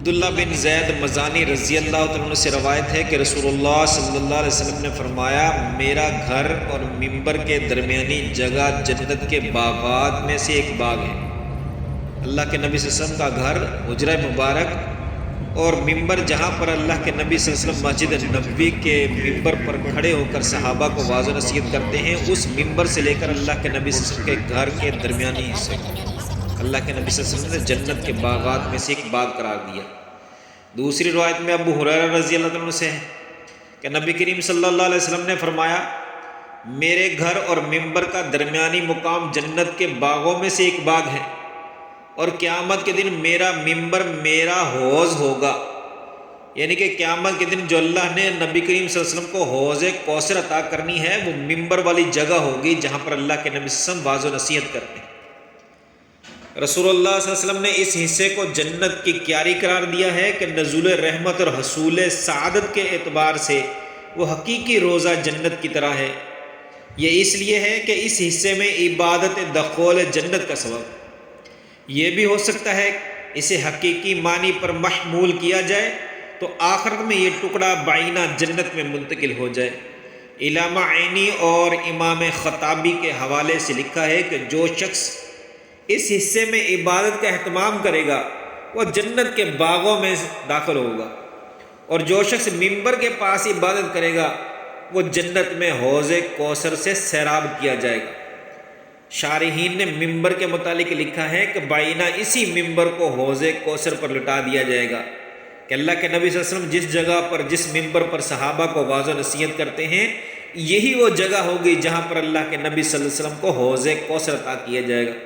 عبداللہ بن زید مزانی رضی اللہ تعالیٰ عنہ سے روایت ہے کہ رسول اللہ صلی اللہ علیہ وسلم نے فرمایا، میرا گھر اور ممبر کے درمیانی جگہ جنت کے باغات میں سے ایک باغ ہے۔ اللہ کے نبی صلی اللہ علیہ وسلم کا گھر حجرہ مبارک اور ممبر جہاں پر اللہ کے نبی صلی اللہ علیہ وسلم مسجد نبوی کے ممبر پر کھڑے ہو کر صحابہ کو واعظ و نصیحت کرتے ہیں، اس ممبر سے لے کر اللہ کے نبی صلی اللہ علیہ وسلم کے گھر کے درمیانی حصے اللہ کے نبی صلی اللہ علیہ وسلم نے جنت کے باغات میں سے ایک باغ قرار دیا۔ دوسری روایت میں ابو ہریرہ رضی اللہ عنہ سے ہے کہ نبی کریم صلی اللہ علیہ وسلم نے فرمایا، میرے گھر اور ممبر کا درمیانی مقام جنت کے باغوں میں سے ایک باغ ہے، اور قیامت کے دن میرا ممبر میرا حوض ہوگا۔ یعنی کہ قیامت کے دن جو اللہ نے نبی کریم صلی اللہ علیہ وسلم کو حوض کوثر عطا کرنی ہے، وہ ممبر والی جگہ ہوگی جہاں پر اللہ کے نبی صلی اللہ علیہ وسلم واعظ و نصیحت کرتے ہیں۔ رسول اللہ صلی اللہ علیہ وسلم نے اس حصے کو جنت کی کیاری قرار دیا ہے کہ نزول رحمت اور حصول سعادت کے اعتبار سے وہ حقیقی روزہ جنت کی طرح ہے۔ یہ اس لیے ہے کہ اس حصے میں عبادت دخول جنت کا سبب یہ بھی ہو سکتا ہے اسے حقیقی معنی پر محمول کیا جائے تو آخرت میں یہ ٹکڑا بعینہ جنت میں منتقل ہو جائے۔ علامہ عینی اور امام خطابی کے حوالے سے لکھا ہے کہ جو شخص اس حصے میں عبادت کا اہتمام کرے گا وہ جنت کے باغوں میں داخل ہوگا، اور جو شخص ممبر کے پاس عبادت کرے گا وہ جنت میں حوض کوثر سے سیراب کیا جائے گا۔ شارحین نے ممبر کے متعلق لکھا ہے کہ بعینہ اسی ممبر کو حوض کوثر پر لٹا دیا جائے گا کہ اللہ کے نبی صلی اللہ علیہ وسلم جس جگہ پر جس ممبر پر صحابہ کو واعظ و نصیحت کرتے ہیں، یہی وہ جگہ ہوگی جہاں پر اللہ کے نبی صلی اللہ علیہ وسلم کو حوض کوثر عطا کیا جائے گا۔